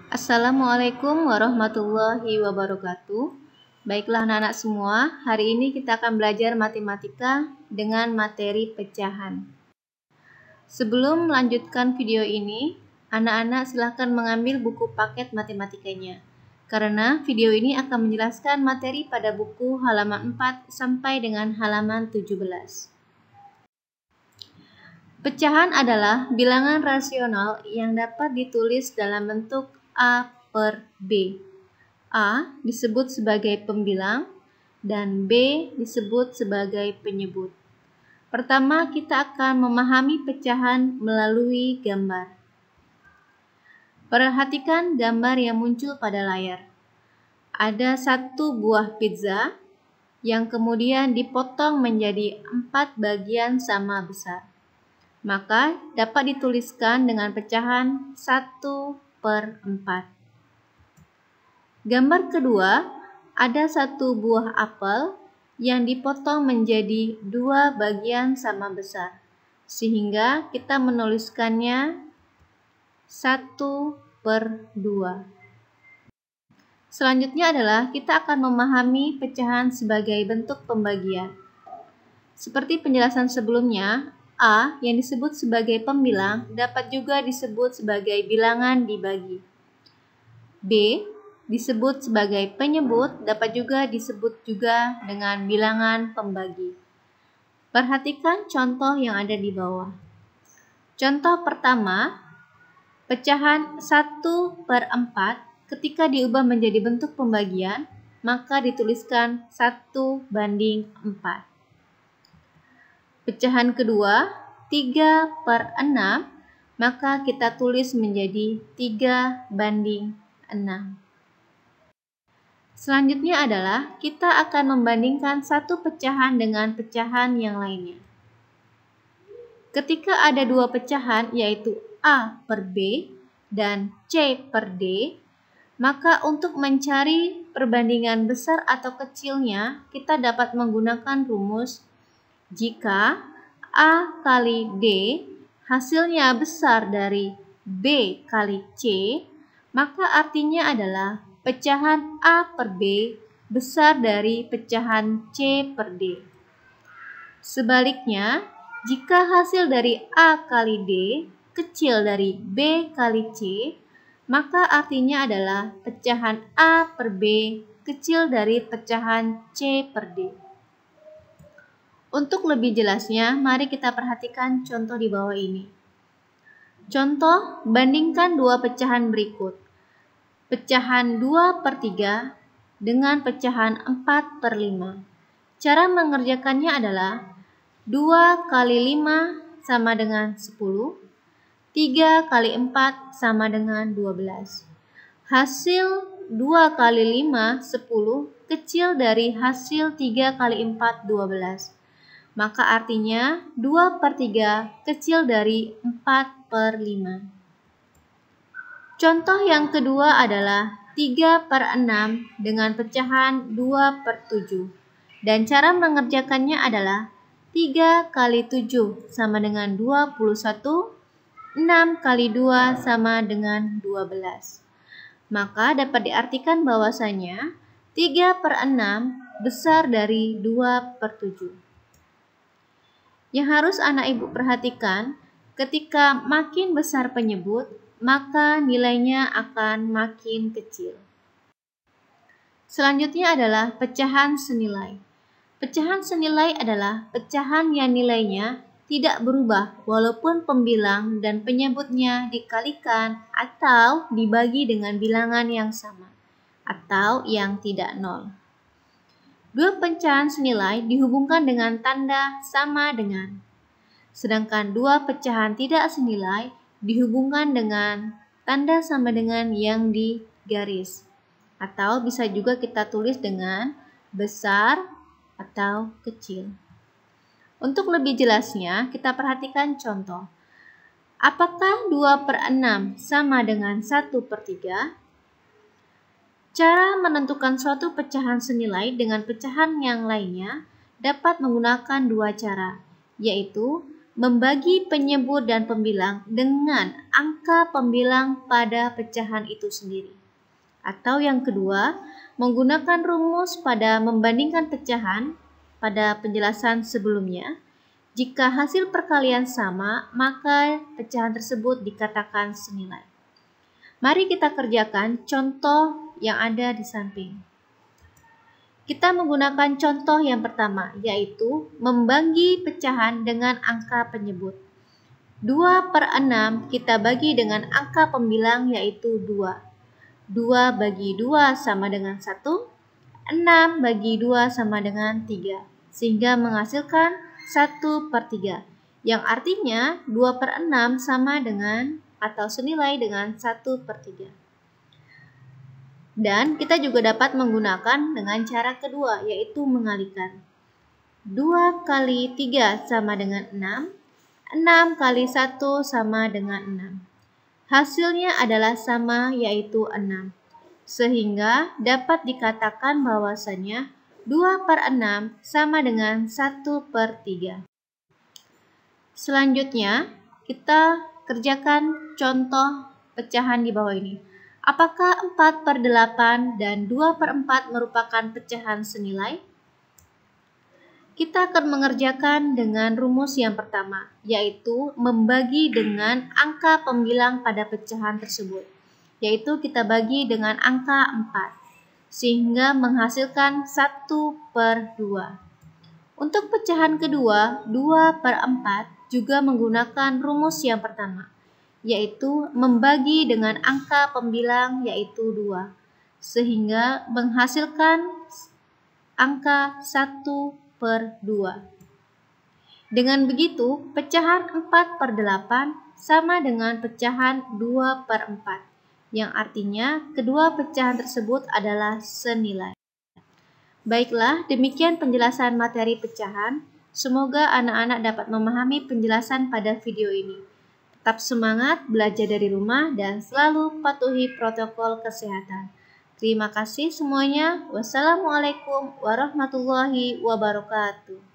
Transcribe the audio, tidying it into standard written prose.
Assalamualaikum warahmatullahi wabarakatuh. Baiklah anak-anak semua, hari ini kita akan belajar matematika dengan materi pecahan. Sebelum melanjutkan video ini, anak-anak silahkan mengambil buku paket matematikanya. Karena video ini akan menjelaskan materi pada buku halaman 4 sampai dengan halaman 17. Pecahan adalah bilangan rasional yang dapat ditulis dalam bentuk A per B. A disebut sebagai pembilang dan B disebut sebagai penyebut. Pertama, kita akan memahami pecahan melalui gambar. Perhatikan gambar yang muncul pada layar. Ada satu buah pizza yang kemudian dipotong menjadi 4 bagian sama besar. Maka dapat dituliskan dengan pecahan 1/4. Gambar kedua, ada satu buah apel yang dipotong menjadi 2 bagian sama besar, sehingga kita menuliskannya 1/2. Selanjutnya adalah kita akan memahami pecahan sebagai bentuk pembagian. Seperti penjelasan sebelumnya, A yang disebut sebagai pembilang dapat juga disebut sebagai bilangan dibagi. B disebut sebagai penyebut, dapat juga disebut juga dengan bilangan pembagi. Perhatikan contoh yang ada di bawah. Contoh pertama, pecahan 1/4 ketika diubah menjadi bentuk pembagian, maka dituliskan 1/4. Pecahan kedua, 3/6, maka kita tulis menjadi 3/6. Selanjutnya adalah kita akan membandingkan satu pecahan dengan pecahan yang lainnya. Ketika ada dua pecahan yaitu A per B dan C per D, maka untuk mencari perbandingan besar atau kecilnya, kita dapat menggunakan rumus jika A kali D hasilnya besar dari B kali C, maka artinya adalah pecahan A per B besar dari pecahan C per D. Sebaliknya, jika hasil dari A kali D kecil dari B kali C, maka artinya adalah pecahan A per B kecil dari pecahan C per D. Untuk lebih jelasnya, mari kita perhatikan contoh di bawah ini. Contoh, bandingkan dua pecahan berikut. Pecahan 2/3 dengan pecahan 4/5. Cara mengerjakannya adalah 2 kali 5 sama dengan 10, 3 kali 4 sama dengan 12. Hasil 2 kali 5, 10, kecil dari hasil 3 kali 4, 12. Maka artinya 2/3 kecil dari 4/5. Contoh yang kedua adalah 3/6 dengan pecahan 2/7. Dan cara mengerjakannya adalah 3 kali 7 sama dengan 21, 6 kali 2 sama dengan 12. Maka dapat diartikan bahwasanya 3/6 besar dari 2/7. Yang harus anak ibu perhatikan, ketika makin besar penyebut, maka nilainya akan makin kecil. Selanjutnya adalah pecahan senilai. Pecahan senilai adalah pecahan yang nilainya tidak berubah walaupun pembilang dan penyebutnya dikalikan atau dibagi dengan bilangan yang sama atau yang tidak nol. Dua pecahan senilai dihubungkan dengan tanda sama dengan. Sedangkan dua pecahan tidak senilai dihubungkan dengan tanda sama dengan yang di garis. Atau bisa juga kita tulis dengan besar atau kecil. Untuk lebih jelasnya, kita perhatikan contoh. Apakah 2/6 sama dengan 1/3? Cara menentukan suatu pecahan senilai dengan pecahan yang lainnya dapat menggunakan dua cara, yaitu membagi penyebut dan pembilang dengan angka pembilang pada pecahan itu sendiri. Atau yang kedua, menggunakan rumus pada membandingkan pecahan pada penjelasan sebelumnya. Jika hasil perkalian sama, maka pecahan tersebut dikatakan senilai. Mari kita kerjakan contoh yang ada di samping. Kita menggunakan contoh yang pertama, yaitu membagi pecahan dengan angka penyebut. 2/6 kita bagi dengan angka pembilang yaitu 2. 2 bagi 2 sama dengan 1. 6 bagi 2 sama dengan 3. Sehingga menghasilkan 1/3. Yang artinya 2/6 sama dengan atau senilai dengan 1/3. Dan kita juga dapat menggunakan dengan cara kedua, yaitu mengalikan. 2 kali 3 sama dengan 6. 6 kali 1 sama dengan 6. Hasilnya adalah sama, yaitu 6. Sehingga dapat dikatakan bahwasannya 2/6 sama dengan 1/3. Selanjutnya, kita kerjakan contoh pecahan di bawah ini. Apakah 4/8 dan 2/4 merupakan pecahan senilai? Kita akan mengerjakan dengan rumus yang pertama, yaitu membagi dengan angka pembilang pada pecahan tersebut, yaitu kita bagi dengan angka 4, sehingga menghasilkan 1/2. Untuk pecahan kedua, 2/4 juga menggunakan rumus yang pertama, yaitu membagi dengan angka pembilang yaitu 2, sehingga menghasilkan angka 1/2. Dengan begitu, pecahan 4/8 sama dengan pecahan 2/4, yang artinya kedua pecahan tersebut adalah senilai. Baiklah, demikian penjelasan materi pecahan. Semoga anak-anak dapat memahami penjelasan pada video ini. Tetap semangat, belajar dari rumah, dan selalu patuhi protokol kesehatan. Terima kasih semuanya. Wassalamualaikum warahmatullahi wabarakatuh.